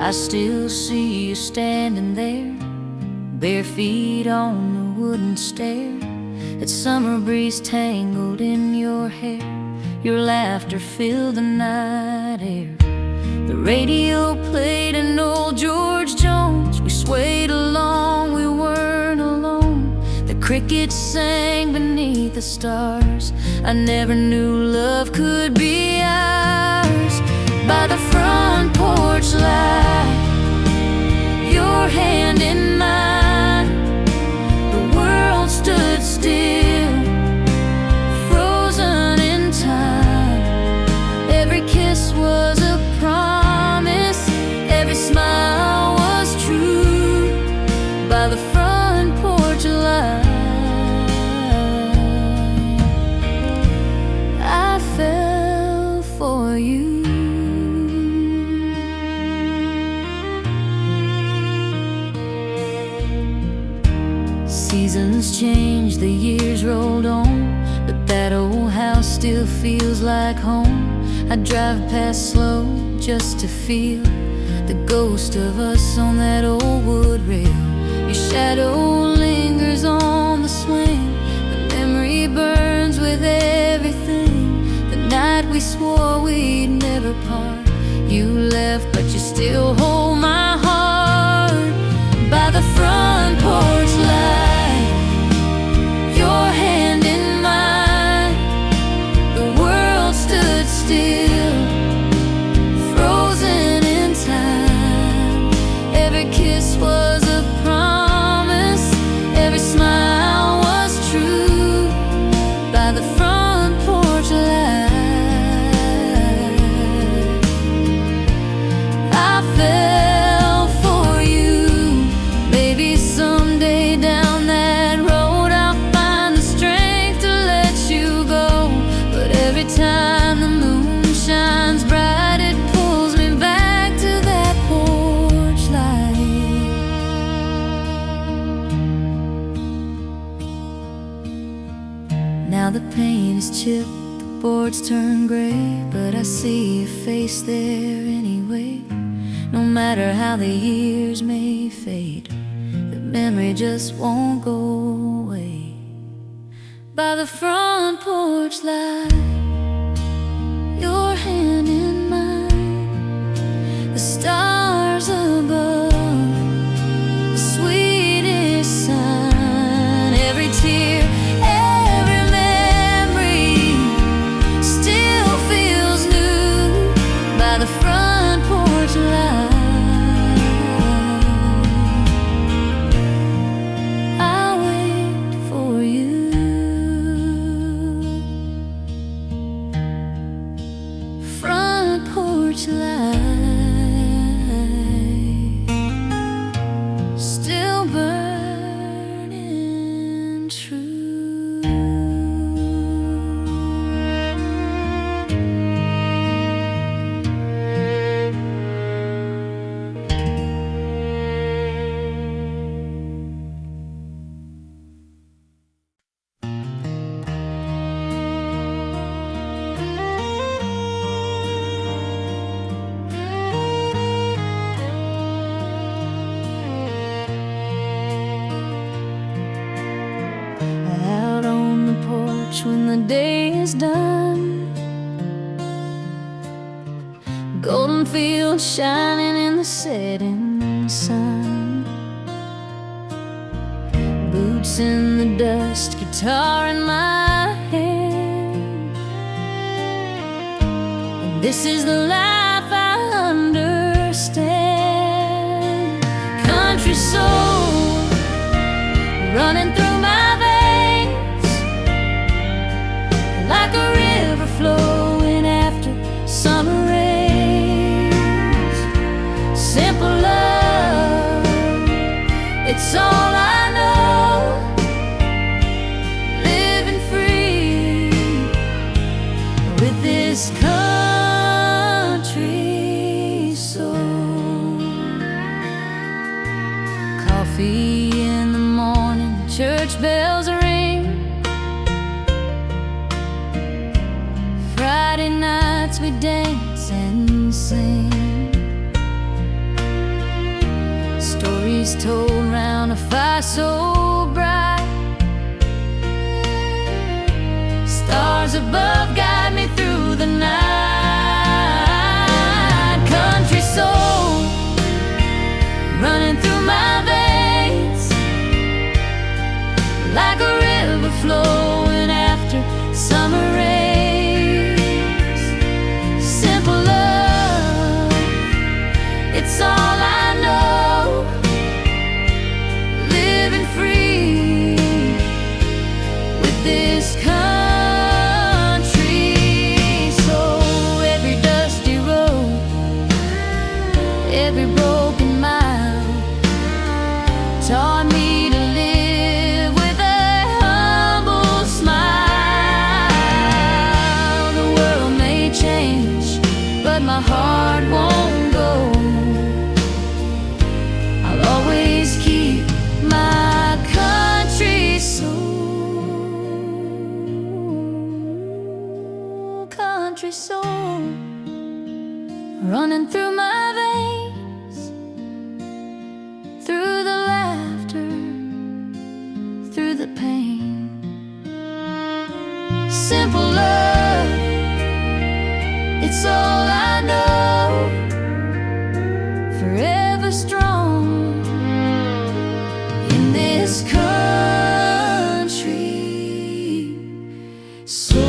I still see you standing there, bare feet on the wooden stair. That summer breeze tangled in your hair, your laughter filled the night air. The radio played an old George Jones. We swayed along, we weren't alone. The crickets sang beneath the stars. I never knew love could be ours. By the front porch light, your hand in mine, the world stood still, frozen in time. Every kiss was a promise, every smile was true. By the front porch light, I fell for you. Seasons changed, the years rolled on, but that old house still feels like home. I drive past slow just to feel the ghost of us on that old wood rail. Your shadow lingers on the swing, the memory burns with everything. The night we swore we'd never part, you left but you still hold my heart. By the front porch light, your hand in mine, the world stood still, frozen in time. Every kiss was a promise, every smile was true. By the front porch light, I fell for you. Maybe someday down that road I'll find the strength to let you go. But every time the moon shines bright, it pulls me back to that porch light. Now the paint is chipped, the boards turn gray, but I see your face there anyway. No matter how the years may fade, the memory just won't go away. By the front porch light, your hand in mine, the stars above, the sweetest sign. Every tear, every memory still feels new. By the front porch light, I'll wait for you. Front porch light, still burning true. Out on the porch when the day is done, golden fields shining in the setting sun. Boots in the dust, guitar in my hand, and this is the life I understand. Country soul running through my veins, like a river flowing after summer rains. Simple love, it's all I know. Living free with this country soul. Coffee in the morning, church bells ring. Friday nights we dance and sing. stories told round a fire so bright. Stars above guide me through the night. Country soul running through my veins, like a river flowing after summer rains. Simple love, it's all I know. Living free with this country soul. Every dusty road, every broken mile taught me to live with a humble smile. The world may change, but my heart won't go. I'll always keep my country soul. Country soul running through my veins, through the laughter, through the pain. Simple love, it's all I know. Forever strong in this country soul.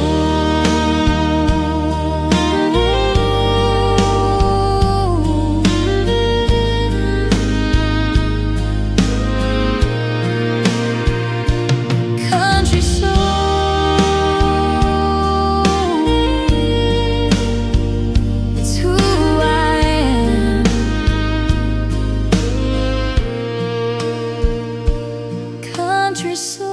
Country soul, it's who I am. Country soul.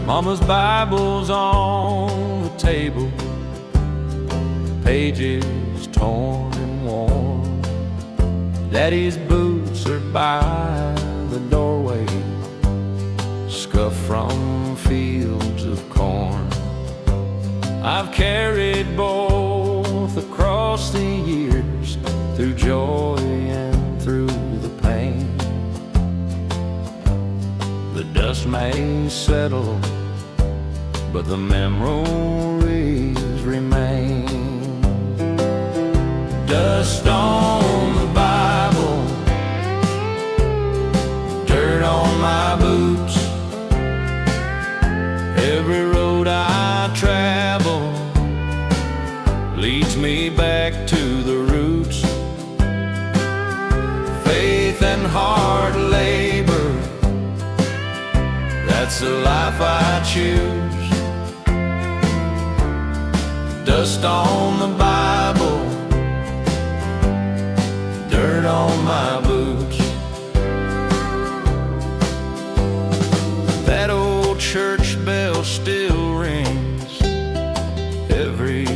Mama's Bible's on the table, pages torn and worn. Daddy's boots are by the doorway, scuffed from fields of corn. I've carried both across the years, through joy and through the pain. The dust may settle, but the memories remain. Dust on the Bible, dirt on my boots. Every road I travel leads me back to the roots. Faith and hard labor, that's the life I choose. Dust on the Bible, dirt on my boots. That old church bell still rings every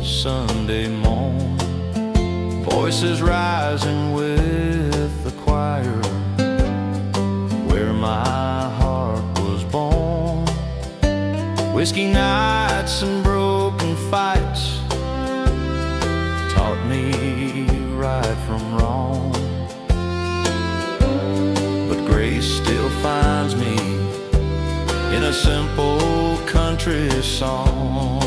Sunday morn. Voices rising with the choir, where my heart was born. Whiskey nights and broken fights taught me right from wrong, but grace still finds me in a simple country song.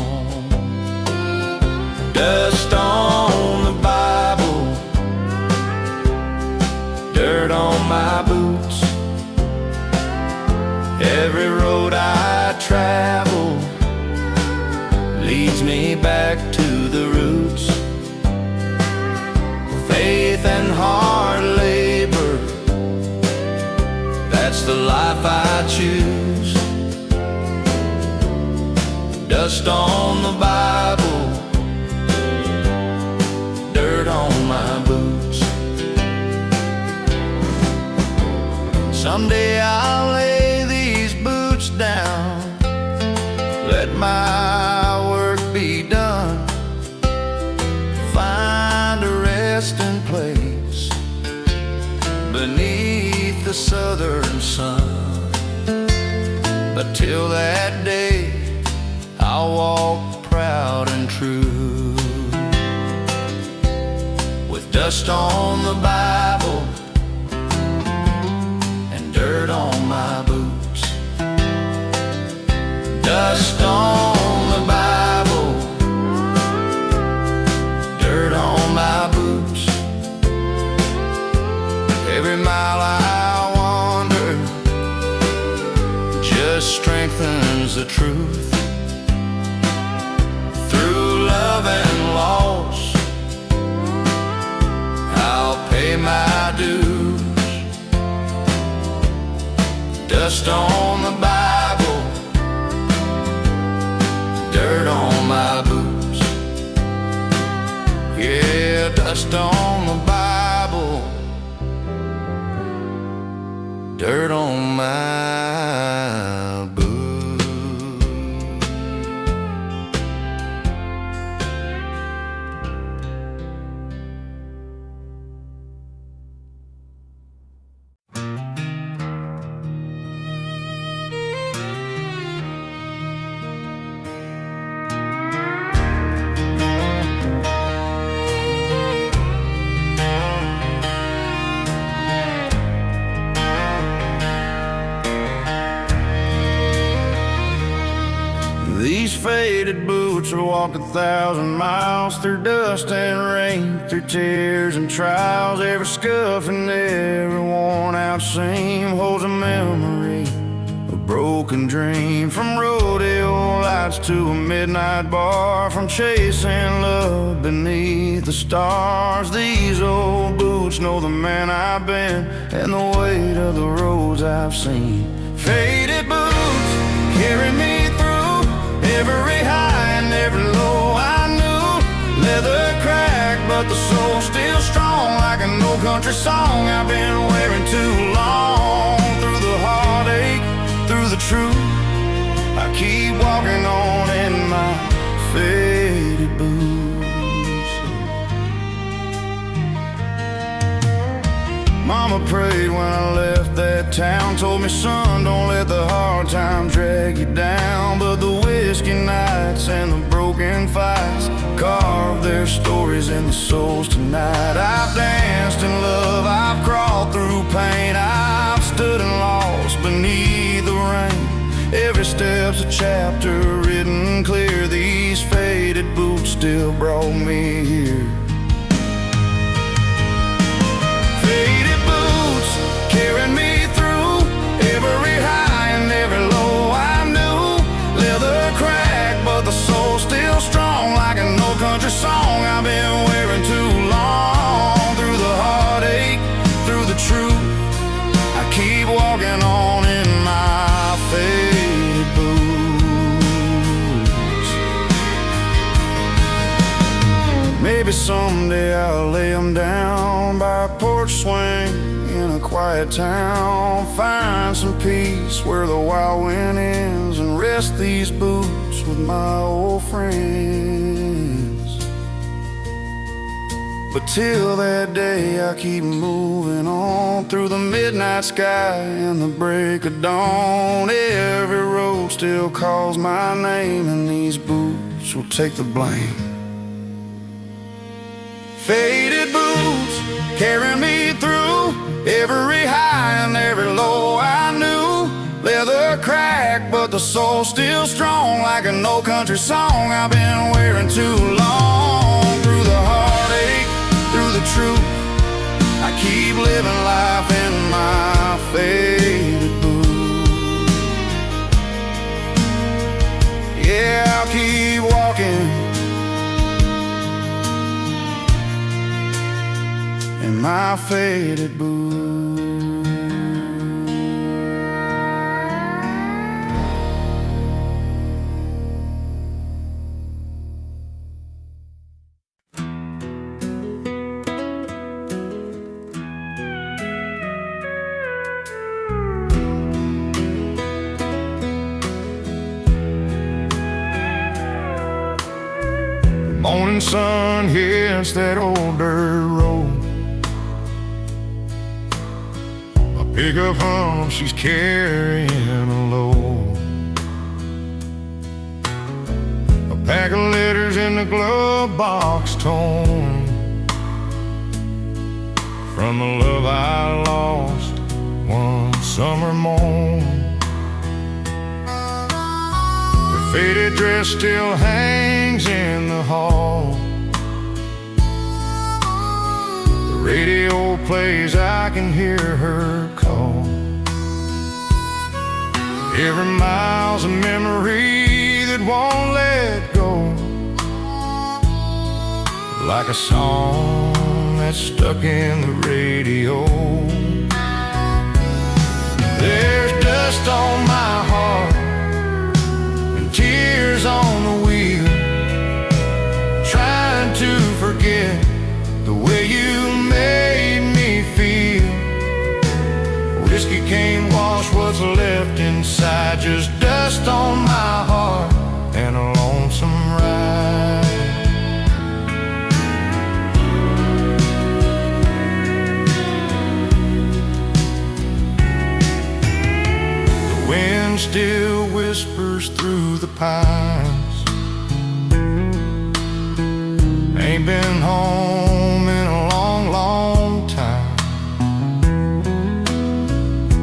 Dust on the Bible, dirt on my boots. Every road I travel leads me back to the roots. Faith and hard labor, that's the life I choose. Dust on the Bible, dirt on my boots. Someday I'll lay these boots down. Let my work be done. Find a resting place beneath the southern sun. But till that day, I'll walk proud and true, with dust on the Bible and dirt on my boots. Dust on the Bible, dirt on my boots. Every mile I wander just strengthens the truth. Through love and loss, I'll pay my dues. Dust on the Bible, dirt on my boots. Yeah, dust on the Bible, dirt on my boots. These faded boots will walk 1,000 miles through dust and rain, through tears and trials. Every scuff and every worn out seam holds a memory, a broken dream. From rodeo lights to a midnight bar, from chasing love beneath the stars. These old boots know the man I've been and the weight of the roads I've seen. Faded boots carry me through every high and every low I knew. Leather cracked, but the soul still strong, like an old country song I've been wearing too long. Through the heartache, through the truth, I keep walking on in my faded boots. Mama prayed when I left that town, told me, son, don't let the hard times drag you down. But the whiskey nights and the broken fights carve their stories in the souls tonight. I've danced in love, I've crawled through pain, I've stood and lost beneath the rain. Every step's a chapter written clear. These faded boots still brought me here. Faded boots carrying me through every high and every low I knew. Leather cracked, but the soul still strong, like an old country song I've been wearing too long. Through the heartache, through the truth, I keep walking on in my faded boots. Maybe someday I'll lay them down by a porch swing in a quiet town, find some peace where the wild wind ends, and rest these boots with my old friends. But till that day, I keep moving on through the midnight sky and the break of dawn. Every road still calls my name, and these boots will take the blame. Faded boots carry me through every high and every low I knew. Leather cracked, but the soul still strong, like an old country song I've been wearing too long. Through the heartache, through the truth, I keep living life in my faded boots. Yeah, I'll keep walking in my faded boots. morning sun hits that old dirt road. A pickup hum, she's carrying a load. A pack of letters in the glove box torn from the love I lost one summer morn. Her faded dress still hangs in the hall. The radio plays, I can hear her call. Every mile's a memory that won't let go, like a song that's stuck in the radio. There's dust on my heart and tears on the wheel, trying to forget the way you made me feel. Whiskey can't wash what's left inside, just dust on my heart and a lonesome ride. The wind still whispers through the pines. Ain't been home in a long, long time.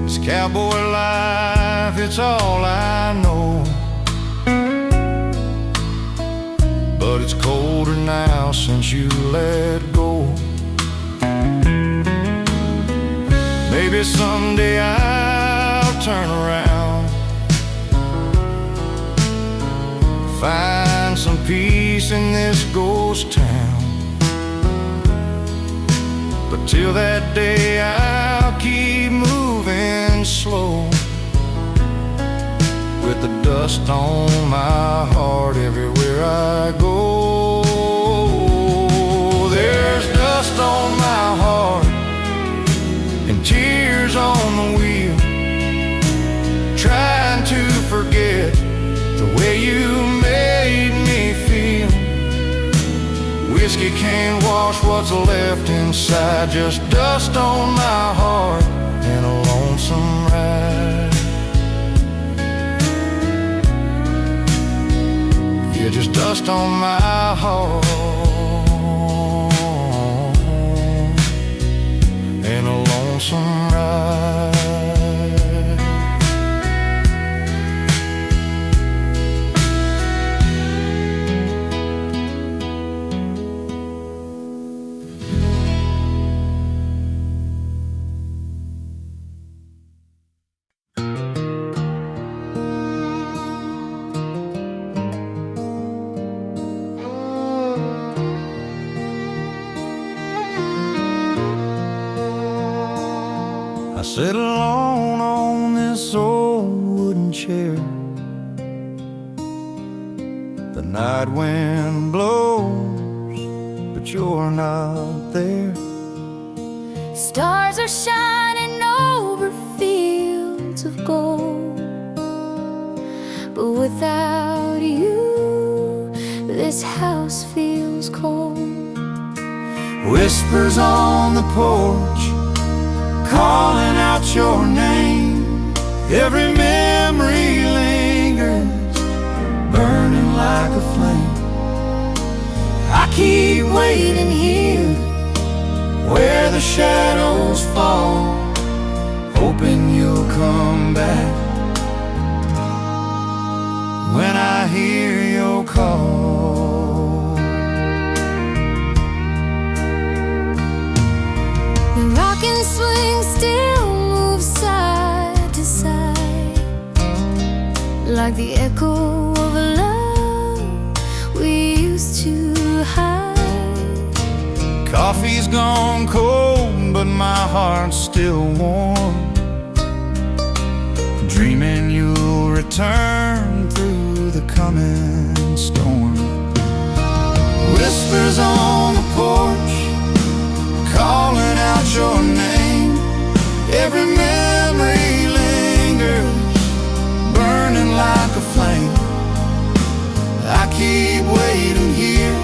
This cowboy life, it's all I know. But it's colder now since you let go. Maybe someday I'll turn around, find some peace in this ghost town. But till that day I'll keep moving slow, with the dust on my heart everywhere I go. There's dust on my heart and tears on the wheel, trying to forget the way you made me feel. Whiskey can't wash what's left inside, just dust on my heart and a lonesome ride. Yeah, just dust on my heart and a lonesome ride. I sit alone on this old wooden chair. The night wind blows, but you're not there. Stars are shining over fields of gold, but without you, this house feels cold. Whispers on the porch, calling out your name. Every memory lingers, burning like a flame. I keep waiting here, where the shadows fall, hoping you'll come back when I hear your call. The rocking swing still moves side to side, like the echo of a love we used to hide. Coffee's gone cold, but my heart's still warm, dreaming you'll return through the coming storm. Whispers on the porch, calling out your name. Every memory lingers, burning like a flame. I keep waiting here,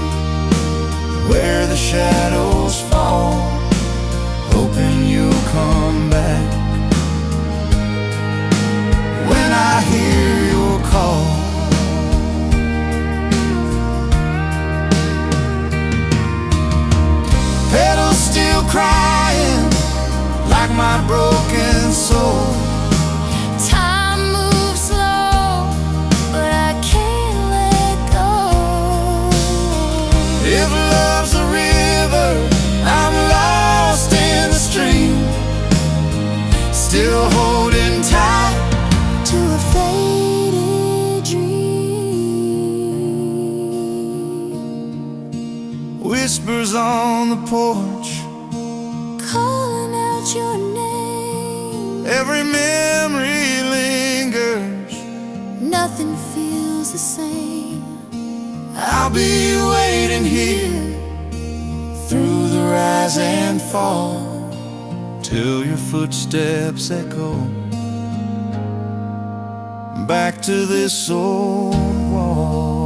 I hear your call. Pedals still crying like my broken soul. Time moves slow, but I can't let go. If love's a river, I'm lost in the stream, still holding tight To a faded dream, whispers on the porch, calling out your name. every memory lingers. Nothing feels the same. I'll be waiting here through the rise and fall, till your footsteps echo back to this old wall.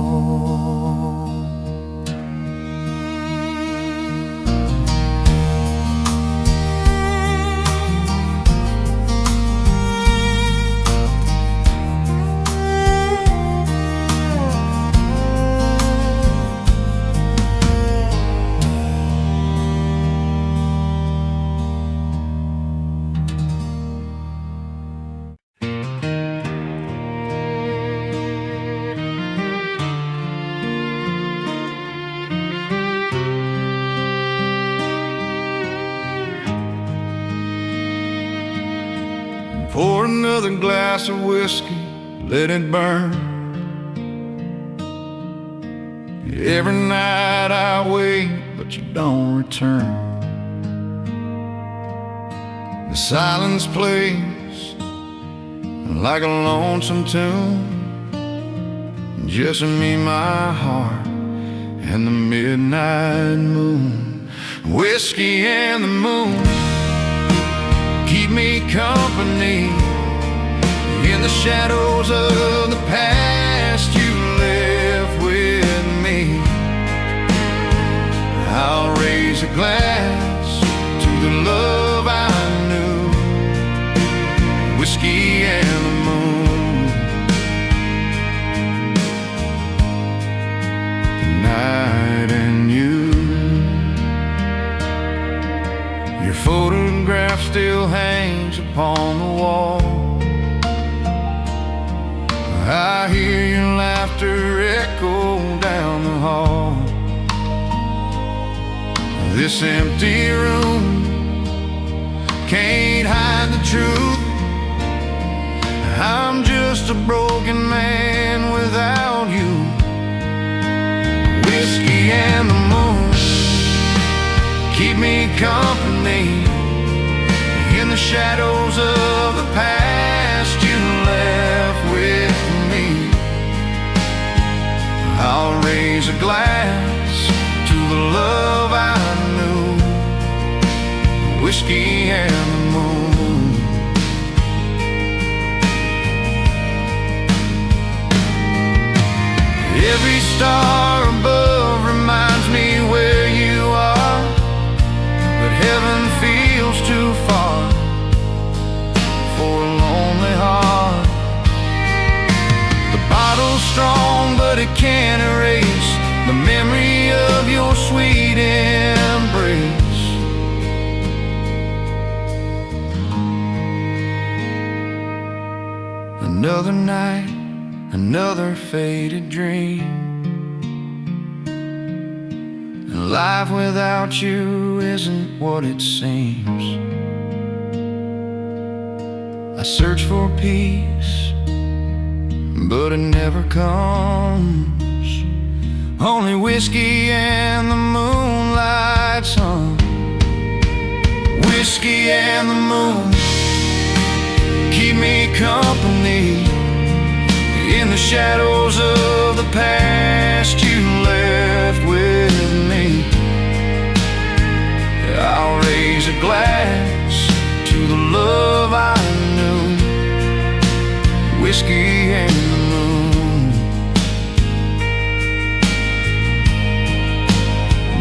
Pour another glass of whiskey, let it burn. Every night I wait, but you don't return. The silence plays like a lonesome tune, just me, my heart, and the midnight moon. Whiskey and the moon keep me company in the shadows of the past you left with me. I'll raise a glass to the love I knew. Whiskey and the moon. The night and you. Your photograph still hangs upon the wall. I hear your laughter echo down the hall. This empty room can't hide the truth. I'm just a broken man without you. Whiskey and the moon keep me company in the shadows of the past you left with me. I'll raise a glass to the love I knew. Whiskey and the moon. Every star above reminds me where you are, but heaven feels too far for a lonely heart. The bottle's strong, but it can't erase the memory of your sweet embrace. Another night, another faded dream, and life without you isn't what it seems. I search for peace, but it never comes. Only whiskey and the moonlight sun. Whiskey and the moon keep me company in the shadows of the past you left with me. I'll raise a glass to the love I knew. Whiskey and the moon.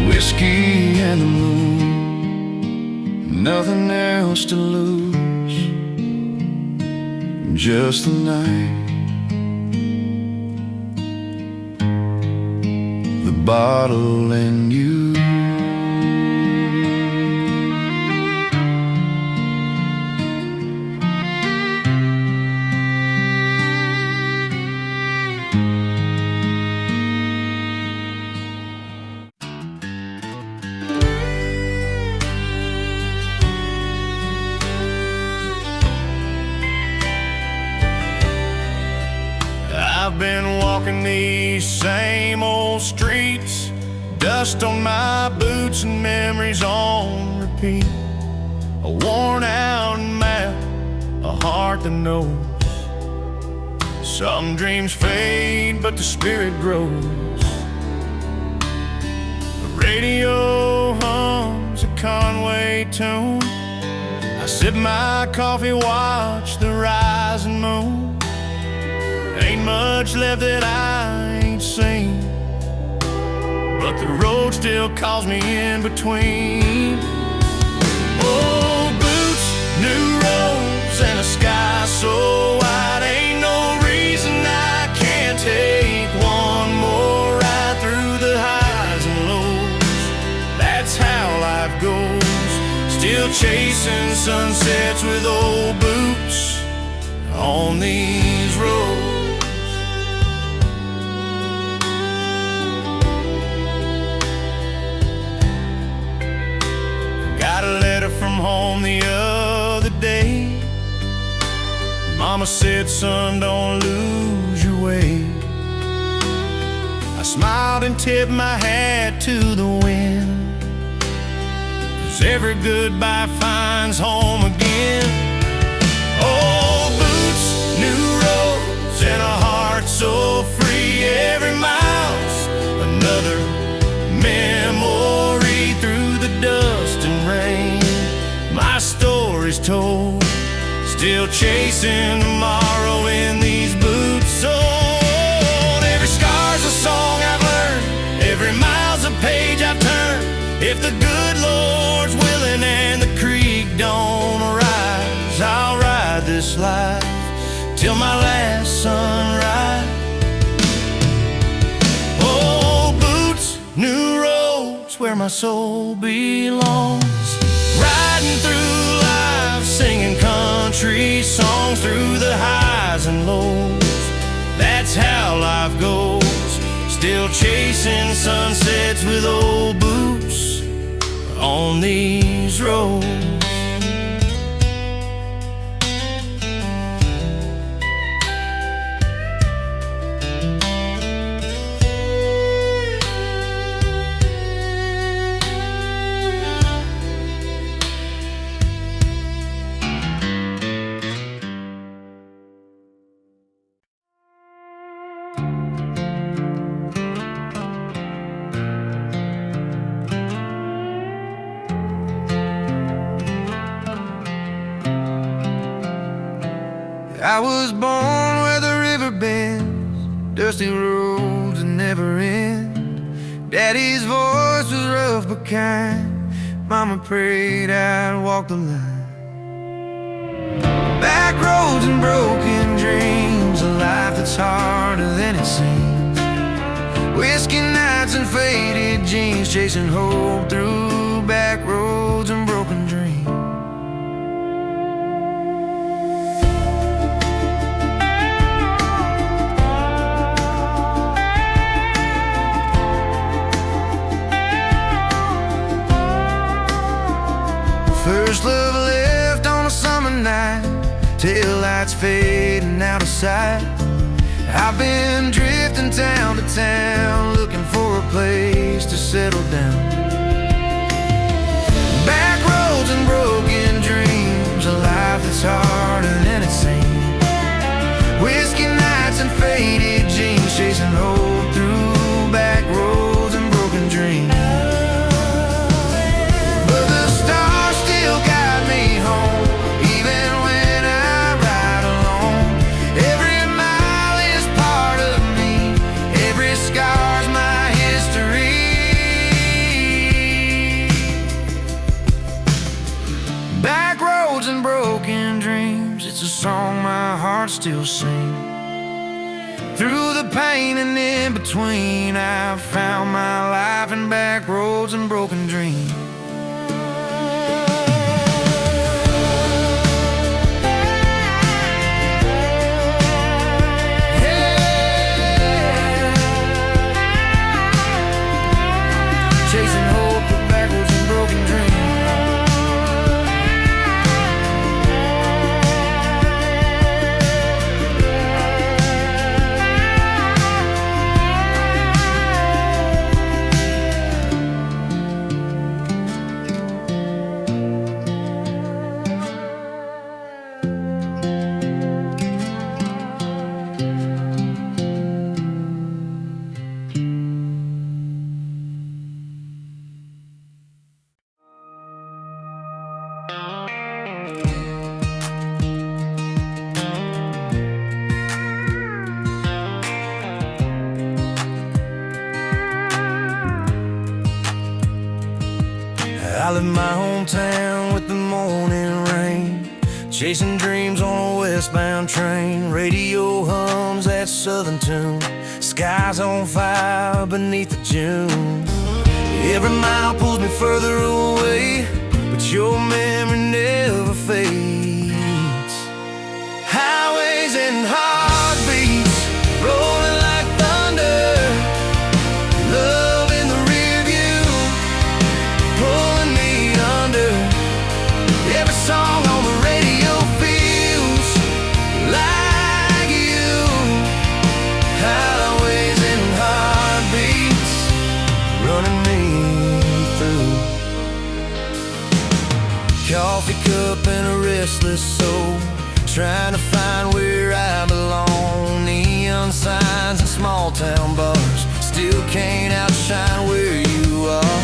Whiskey and the moon. Nothing else to lose. just the night. The bottle and you. I've been walking these same old streets, dust on my boots and memories on repeat. A worn out map, a heart that knows. Some dreams fade, but the spirit grows. The radio hums a Conway tune. I sip my coffee, watch the rising moon. Ain't much left that I ain't seen, but the road still calls me in between. Old boots, new roads, and a sky so wide. Ain't no reason I can't take one more ride through the highs and lows. That's how life goes. Still chasing sunsets with old boots on these roads. Got a letter from home the other day. Mama said, son, don't lose your way. I smiled and tipped my hat to the wind, 'cause every goodbye finds home again. Old boots, new roads, and a heart so free. Every mile's another memory through the dust and rain. My story's told, still chasing tomorrow in these boots on. Every scar's a song I've learned, every mile's a page I've turned. If the good Lord's willing and the creek don't rise, I'll ride this life till my last sunrise. Old boots, new roads, where my soul belongs. Riding through life, singing country songs through the highs and lows. That's how life goes. Still chasing sunsets with old boots on these roads. I was born where the river bends, dusty roads that never end. Daddy's voice was rough but kind. Mama prayed I'd walk the line. Back roads and broken dreams, a life that's harder than it seems. Whiskey nights and faded jeans, chasing hope through back roads and broken dreams. First love left on a summer night, tail lights fading out of sight. I've been drifting town to town, looking for a place to settle down. Back roads and broken dreams, a life that's harder than it seems. Whiskey nights and faded jeans, chasing hope through back roads and broken dreams. Song my my heart still sing. Through the pain and in between, I've found my life in back roads and broken dreams. Chasing hope with backwards and broken dreams. I left my hometown with the morning rain, chasing dreams on a westbound train. Radio hums that southern tune, skies on fire beneath the June. Every mile pulls me further away, but your memory never fades. Highways and heartbeats rolling like thunder, love in the rear view, pulling me under. Every song on the radio feels like you. Highways and heartbeats running me through. Coffee cup and a restless soul, trying to find where I belong. Neon signs and small town bars still can't outshine where you are.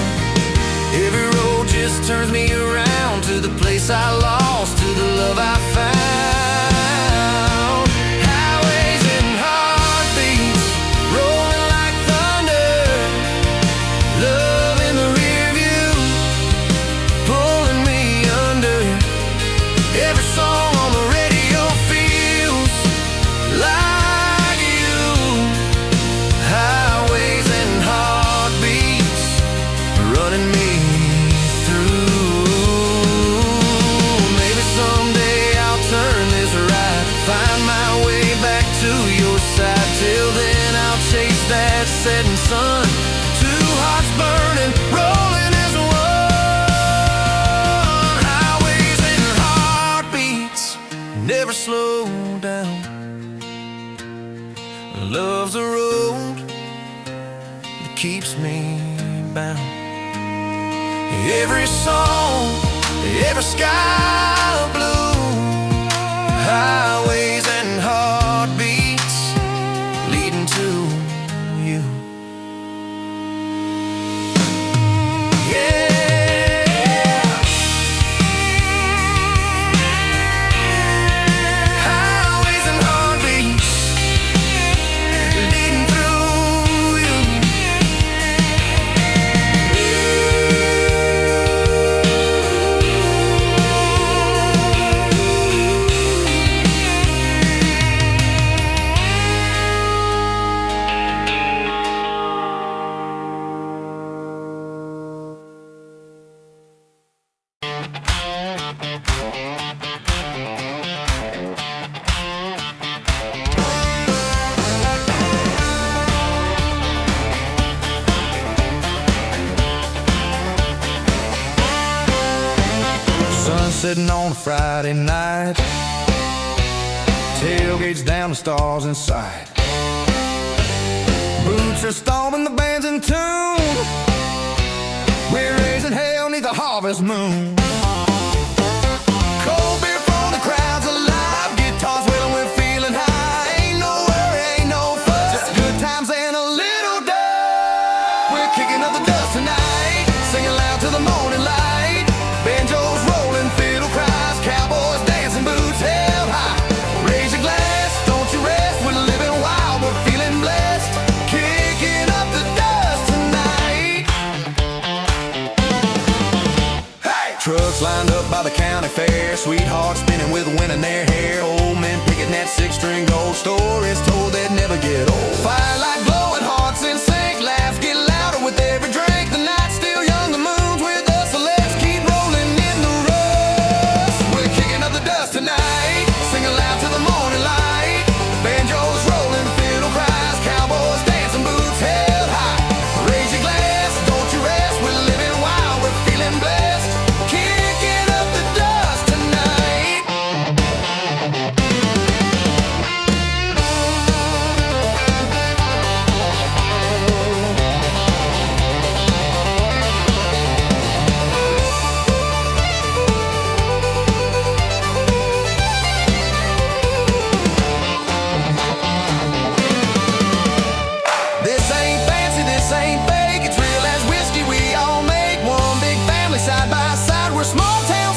Every road just turns me around to the place I lost, to the love I found. Highways and heartbeats rolling like thunder, love in the rear view, pulling me under. Every song on the radio feels like you. Highways and heartbeats running me through. Maybe someday I'll turn this right, find my way back to your side. Till then I'll chase that setting sun, two hearts burning, rolling as one. Highways and heartbeats never slow down. Love's a road that keeps me bound. Every song, every sky blue, highways and heartbeats leading to you. Yeah. Highways and heartbeats leading through you. Sun setting on a Friday night, tailgates down, the stars in sight. Boots are stomping, the band's in tune. We're raising hell 'neath the harvest moon. Cold beer for the crowd's alive, guitars wailing, we're feeling high. Ain't no worry, ain't no fuss, just good times and a little dust. We're kicking up the dust tonight, singing loud to the morning light. Banjos rolling, fiddle cries, cowboys dancing, boots held high. Raise your glass, don't you rest, we're living wild, we're feeling blessed. Kicking up the dust tonight. Hey! Trucks six-string gold stories told that never get old. Firelight glowing, hearts in sync, laughs get louder with every drink. The night's still young, the moon's with us, so let's keep rolling in the rust. We're kicking up the dust tonight, singing loud to the morning light. Banjos rolling, fiddle cries, cowboys dancing, boots held high. Raise your glass, don't you rest, we're living wild, we're feeling blessed. Kicking up the dust tonight. This ain't fancy, this ain't fake, it's real as whiskey we all make. One big family side by side, we're small town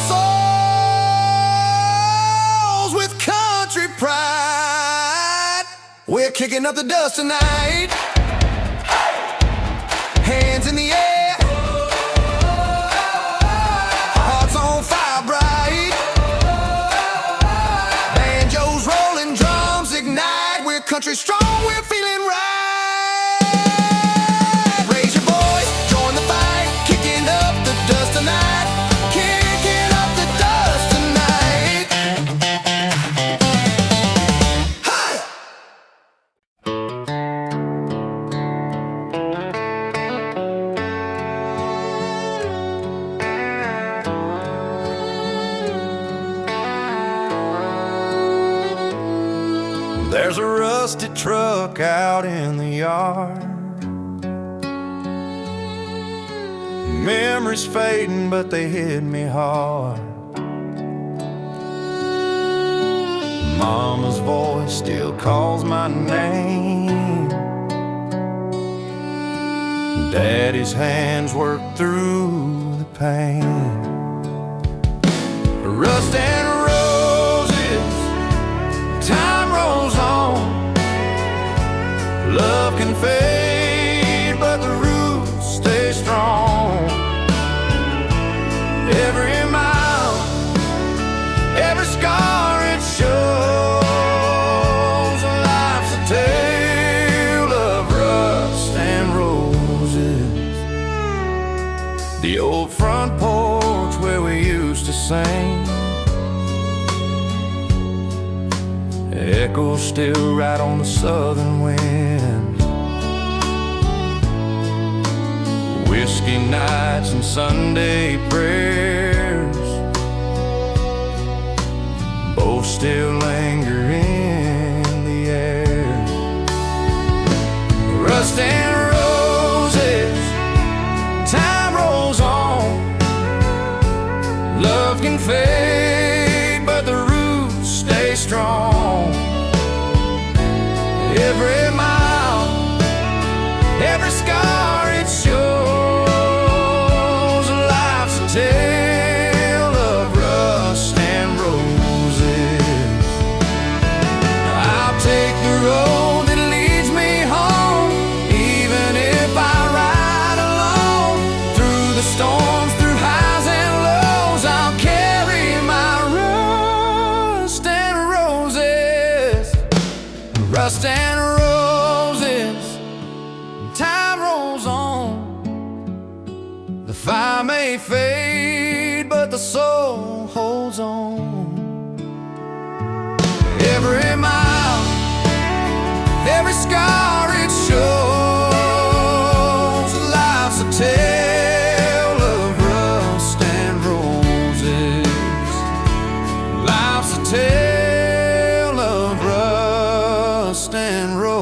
souls with country pride. We're kicking up the dust tonight, hands in the air, hearts on fire bright. Banjos rolling, drums ignite, we're country strong, we're feeling right. Raise your voice, join the fight, kicking up the dust tonight, kicking up the dust tonight. Hi! There's a rusty truck out in the yard. Memories fading, but they hit me hard. Mama's voice still calls my name. Daddy's hands work through the pain. Rust and roses, time rolls on. Love can fade, but the roots stay strong. Every mile, every scar it shows. Life's a tale of rust and roses. The old front porch where we used to sing echoes still right on the southern wind. Whiskey nights and Sunday prayers both still linger in the air. Rust and roses, time rolls on. Love can fade, but the roots stay strong. Every mile, every scar it shows. Life's a tale of rust and roses. I'll take the road that leads me home, even if I ride alone. Through the storms, through highs and lows, I'll carry my rust and roses. Rust and roses, time rolls on. The fire may fade, but the soul holds on. Every mile, every scar it shows. Life's a tale of rust and roses. Life's a tale of rust and roses.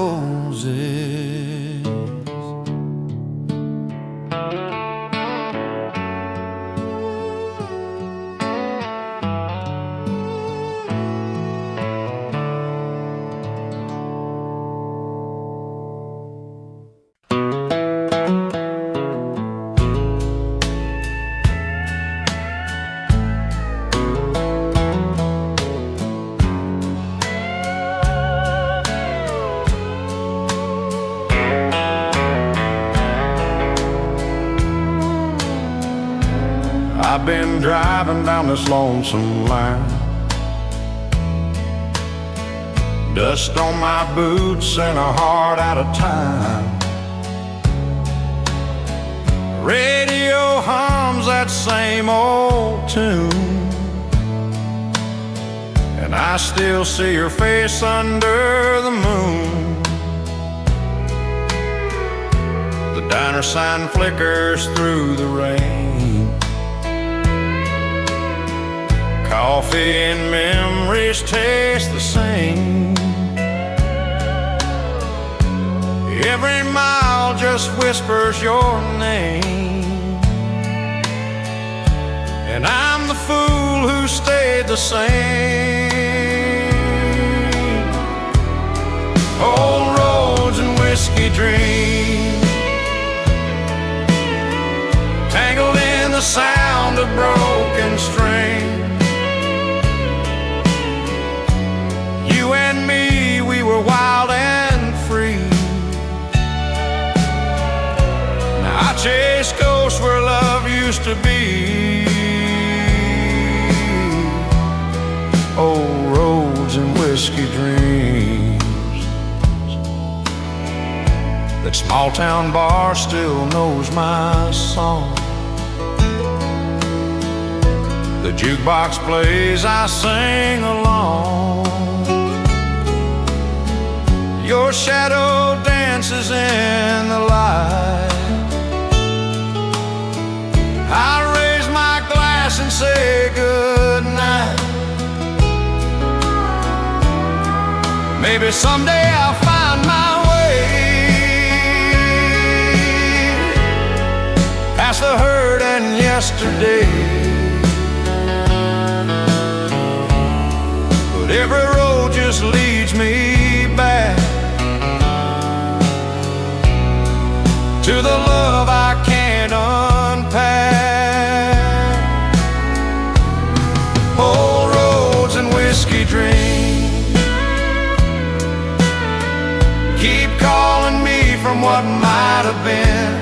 I've been driving down this lonesome line, dust on my boots and a heart out of time. Radio hums that same old tune, and I still see your face under the moon. The diner sign flickers through the rain. Coffee and memories taste the same. Every mile just whispers your name, and I'm the fool who stayed the same. Old roads and whiskey dreams, tangled in the sound of broken strings. You and me, we were wild and free. Now I chase ghosts where love used to be. Old roads and whiskey dreams. That small town bar still knows my song. The jukebox plays, I sing along. Your shadow dances in the light. I raise my glass and say good night. Maybe someday I'll find my way past the hurt and yesterday. But every road just leads me back to the love I can't unpack. Old roads and whiskey dreams keep calling me from what might have been.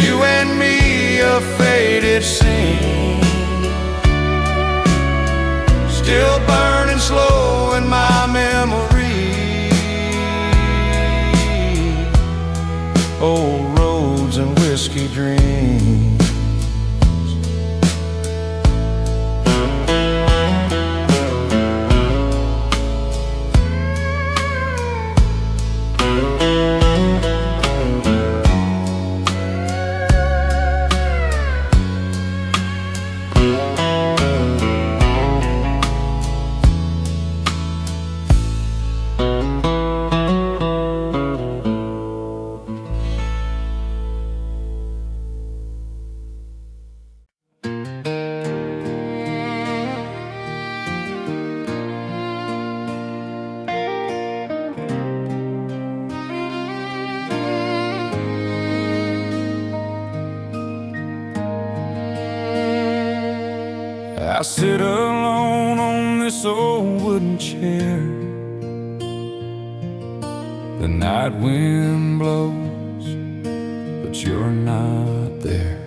You and me, a faded scene, still burning slow in my memory. Old roads and whiskey dreams. I sit alone on this old wooden chair. The night wind blows, but you're not there.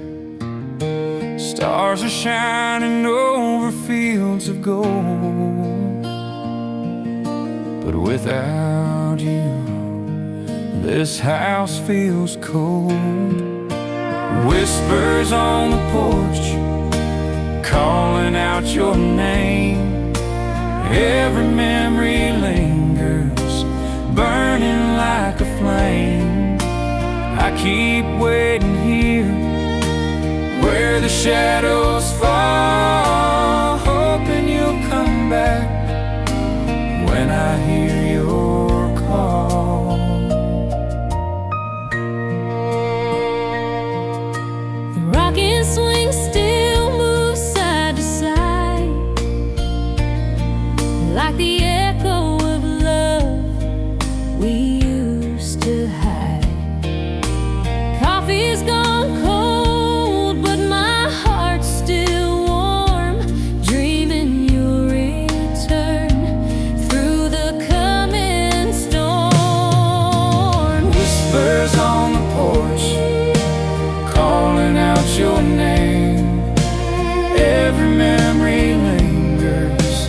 Stars are shining over fields of gold, but without you, this house feels cold. Whispers on the porch, calling out your name. Every memory lingers, burning like a flame. I keep waiting here where the shadows fall, hoping you'll come back when I hear your call. The rocking swing still moves side to side, like the echo of love we used to hide. Coffee's gone cold, but my heart's still warm, dreaming you'll return through the coming storm. Whispers on the porch, calling out your name. Every memory lingers,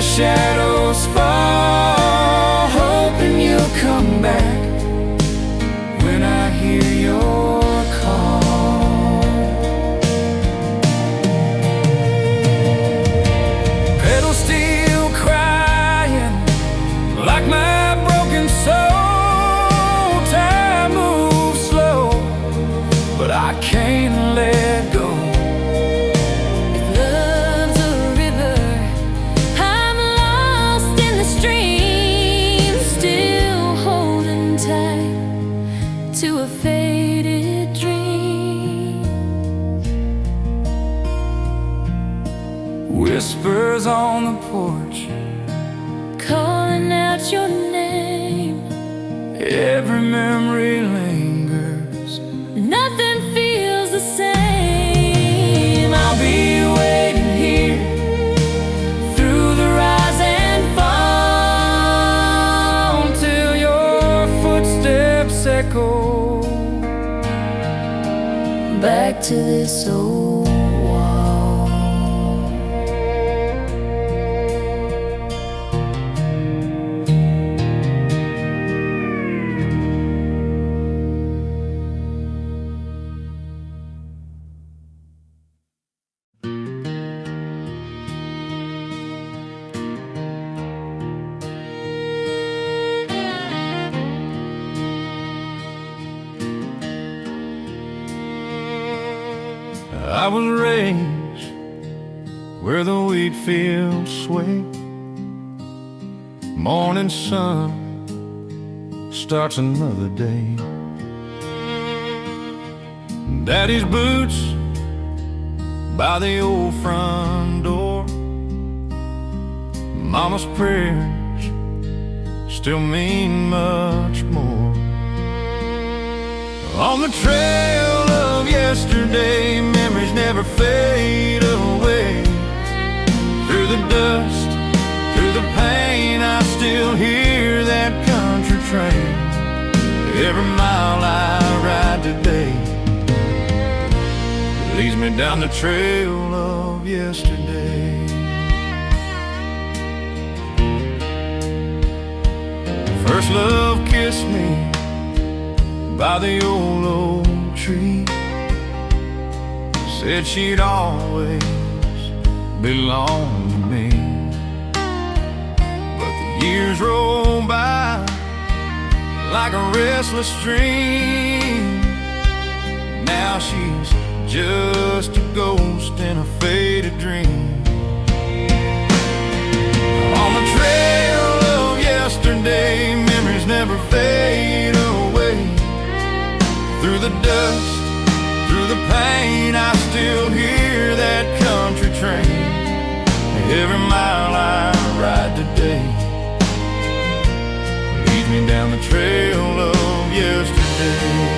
the shadows fall, hoping you'll come back when I hear your call. Pedal steel crying like my broken soul. Time moves slow, but I can't let go. To a faded dream. Whispers on the porch, calling out your name. every memory lingers. Nothing feels the same. I'll be waiting here through the rise and fall till your footsteps echo Back to this old wall. I was raised where the wheat fields sway. Morning sun starts another day. Daddy's boots by the old front door. Mama's prayers still mean much more. On the trail of yesterday, memories never fade away. Through the dust, through the pain, I still hear that country train. Every mile I ride today leads me down the trail of yesterday. First love kissed me by the old oak tree. Said she'd always belong to me. But the years roll by like a restless stream. Now she's just a ghost in a faded dream. On the trail of yesterday, memories never fade away. Through the dust, through the pain, I still hear that country train. Every mile I ride today leads me down the trail of yesterday.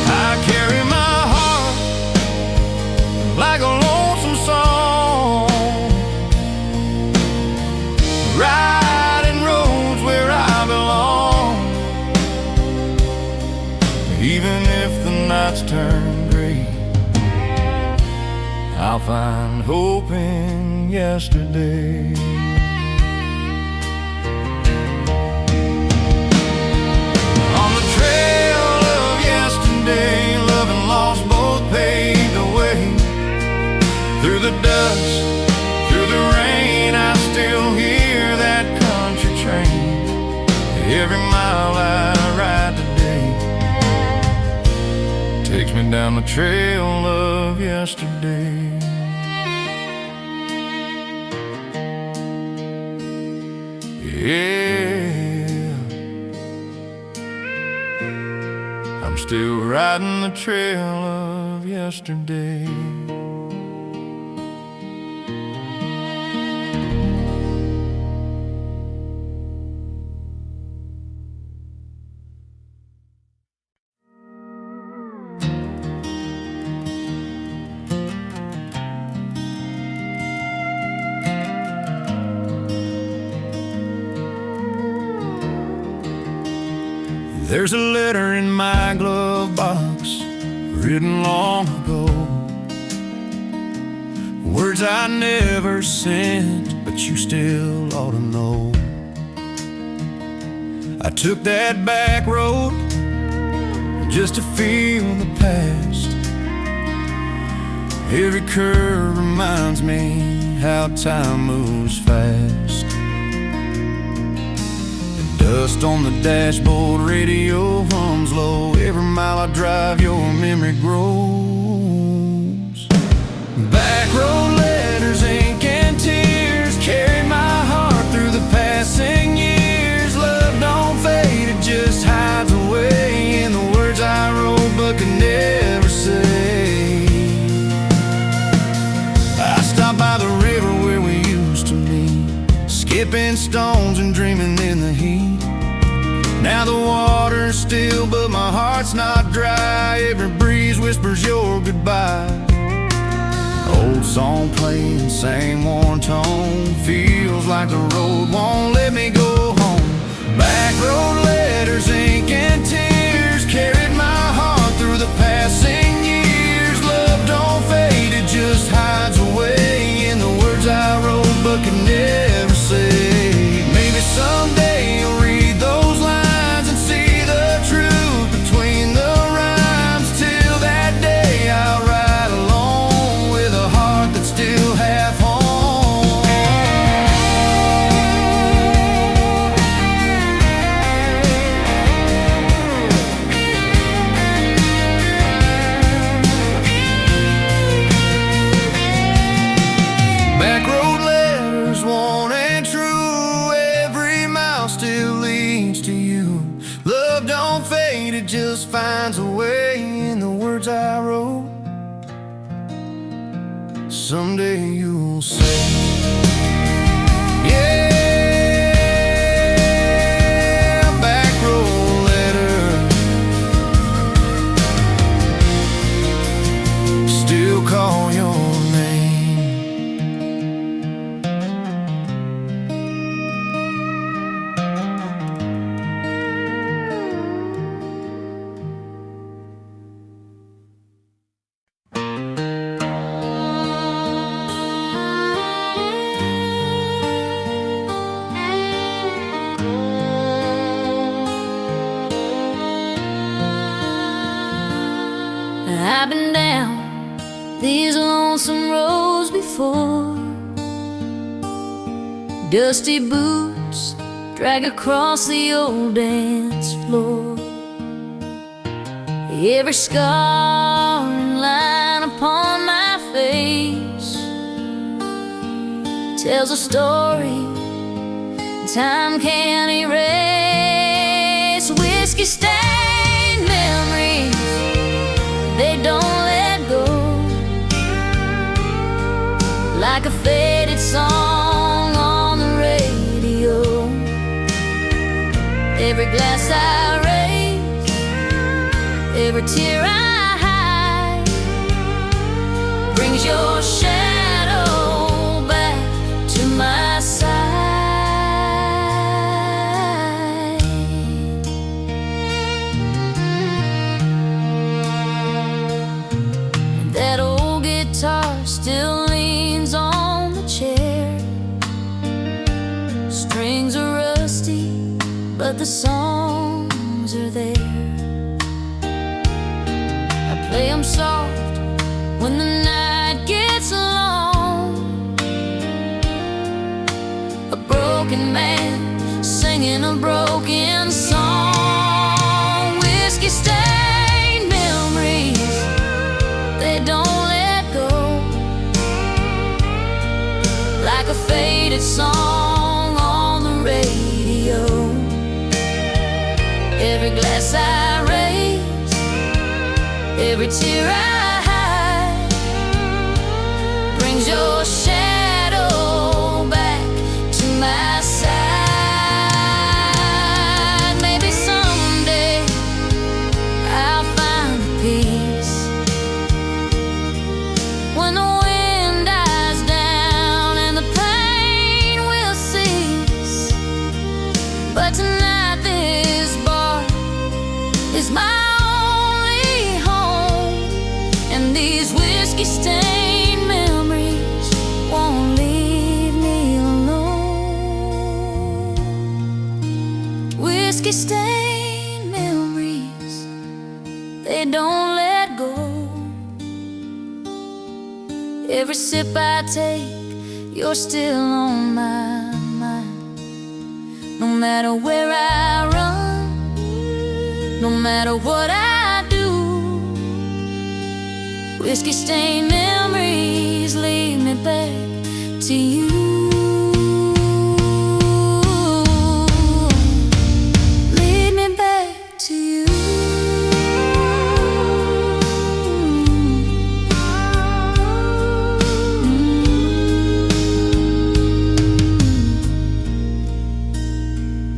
I carry my heart like a lonesome song, riding roads where I belong. Even if the nights turn gray, I'll find hope in yesterday. On the trail of yesterday, love and loss both paved the way. Through the dust, through the rain, I still hear that country train. Every mile I ride today takes me down the trail of yesterday. Yeah, I'm still riding the trail of yesterday. There's a letter in my glove box written long ago. words I never sent, but you still ought to know. I took that back road just to feel the past. Every curve reminds me how time moves fast. The dust on the dashboard, radio hums low. Every mile I drive, your memory grows. Back road letters, ink and tears carry my heart through the passing years. Love don't fade, it just hides away in the words I wrote but could never say. I stopped by the river where we used to meet, skipping stones and dreaming in the heat. Now the water's still, but my heart's not dry. Every breeze whispers your goodbye. Old song playing, same worn tone. Feels like the road won't let me go home. Back road letters, ink and tears carried my heart through the passing years. Love don't fade, it just hides away in the words I wrote but could never say. Maybe someday you'll read those lines and see the truth between the rhymes. Till that day I'll ride alone with a heart that's still half home. Back road letters, worn and true. Every mile still leads to you. Love don't fade, it just finds a way in the words I wrote. Someday you'll say, yeah, back road letter. Still call your name. I've been down these lonesome roads before. Dusty boots drag across the old dance floor. Every scar and line upon my face tells a story time can't erase. Whiskey stained memories, they don't let go. Like a faded song on the radio. Every glass I raise, every tear I hide, brings your shadow back to my side. That old guitar still leans on the chair. Strings are rusty, but the songs are there. I play them soft when the night gets long. A broken man singing a broken song. Whiskey stained memories, they don't let go. Like a faded song on the radio. Every glass I raise, every tear I hide, brings your shadow back to my side. Maybe someday I'll find peace when the wind dies down and the pain will cease. But tonight this bar is my only home, and these whiskey stained memories don't let go. Every sip I take, you're still on my mind. No matter where I run, no matter what I do, whiskey-stained memories lead me back to you. Lead me back to you.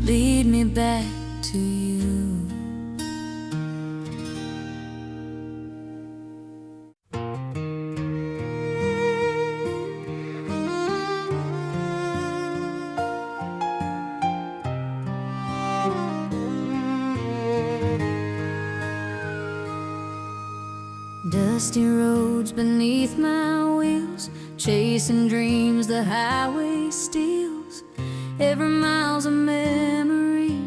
Lead me back to you. Dusty roads beneath my wheels, chasing dreams the highway steals. Every mile's a memory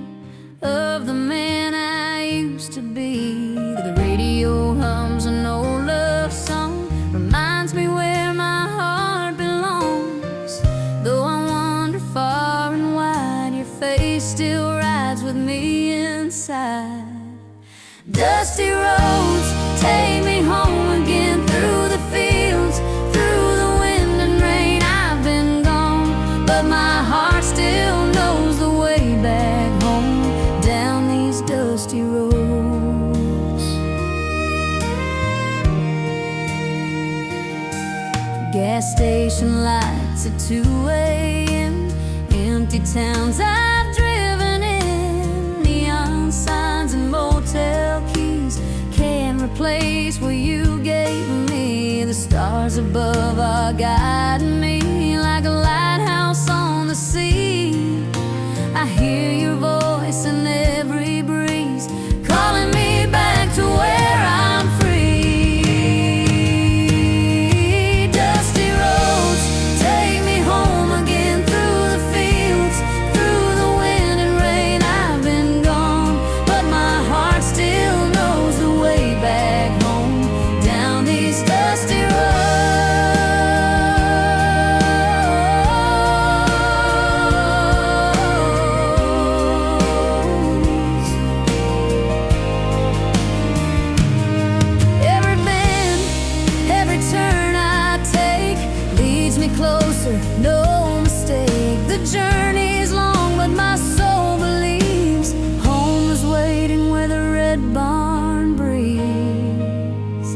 of the man I used to be. The radio hums an old love song, reminds me where my heart belongs. Though I wander far and wide, your face still rides with me inside. Dusty roads take me home again, through the fields, through the wind and rain. I've been gone, but my heart still knows the way back home, down these dusty roads. Gas station lights at 2 a.m., empty towns I've driven in, neon signs and motel keys can't replace what you gave me. The stars above are guiding me like a lighthouse on the sea. I hear your voice in every breeze, calling me back to where I'm free. Dusty roads take me home again, through the fields, through the wind and rain. I've been gone, but my heart still knows the way back home, down these dusty roads. Every bend, every turn I take leads me closer, no mistake. The journey's long, but my soul believes home is waiting where the red barn breathes.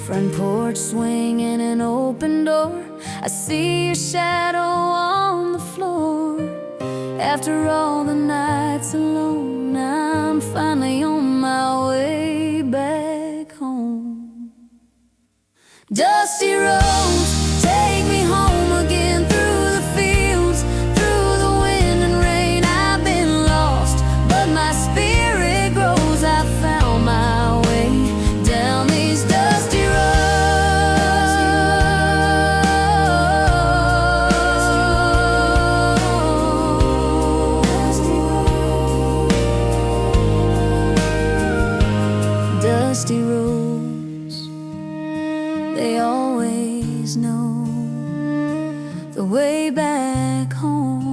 Front porch swing and an open door, I see your shadow on the floor. After all the nights alone, I'm finally on my way back home. Dusty roads take me home again, through the fields, through the wind and rain. I've been lost, but my spirit grows. I've found my way down these dusty roads. Dusty roads, they always know the way back home.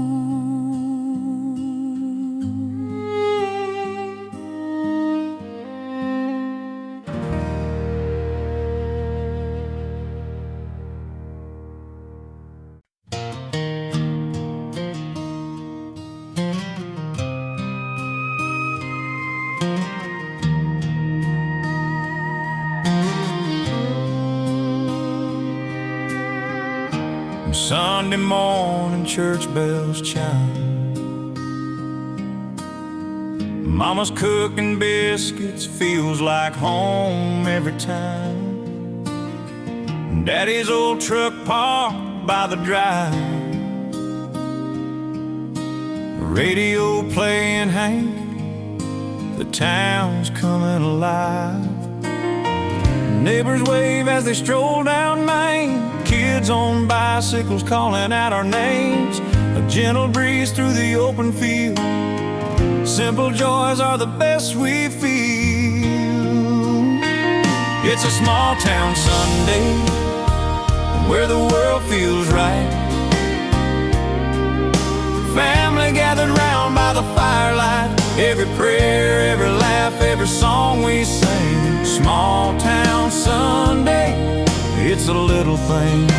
Sunday morning church bells chime, Mama's cooking biscuits, feels like home every time. Daddy's old truck parked by the drive, radio playing Hank, the town's coming alive. Neighbors wave as they stroll down Main, kids on bicycles calling out our names. A gentle breeze through the open field, simple joys are the best we feel. It's a small town Sunday where the world feels right. Family gathered round by the firelight. Every prayer, every laugh, every song we sing. Small town Sunday, it's the little things.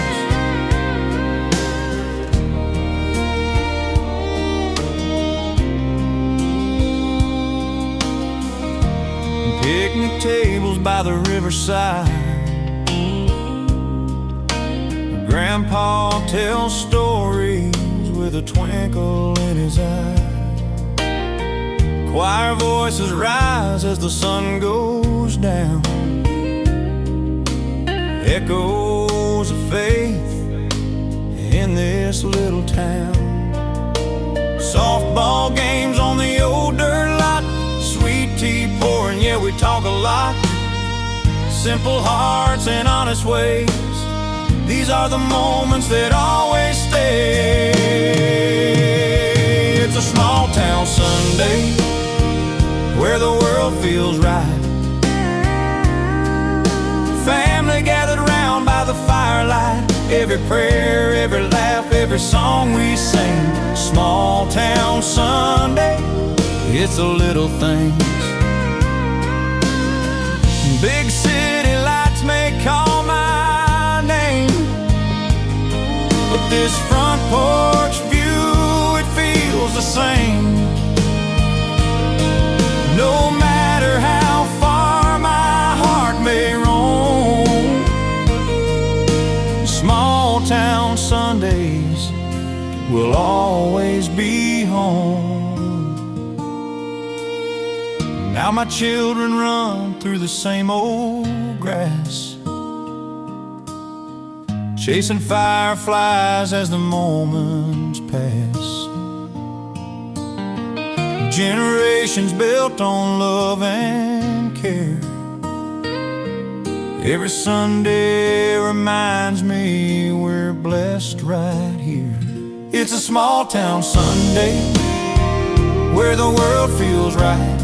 Picnic tables by the riverside. Grandpa tells stories with a twinkle in his eye. Choir voices rise as the sun goes down. Echoes of faith in this little town. Softball games on the old dirt lot. Sweet tea pouring, yeah, we talk a lot. Simple hearts and honest ways. These are the moments that always stay. It's a small town Sunday where the world feels right. Family gathered round by the firelight. Every prayer, every laugh, every song we sing. Small town Sunday, it's the little things. Big city lights may call my name, but this front porch view, it feels the same. No matter how far my heart may roam, small town Sundays will always be home. Now my children run through the same old grass, chasing fireflies as the moments pass. Generations built on love and care. Every Sunday reminds me we're blessed right here. It's a small town Sunday where the world feels right.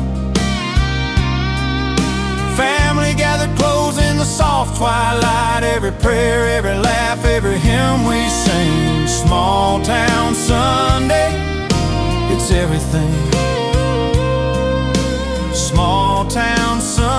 Family gathered close in the soft twilight. Every prayer, every laugh, every hymn we sing. Small town Sunday, it's everything. Small town Sunday.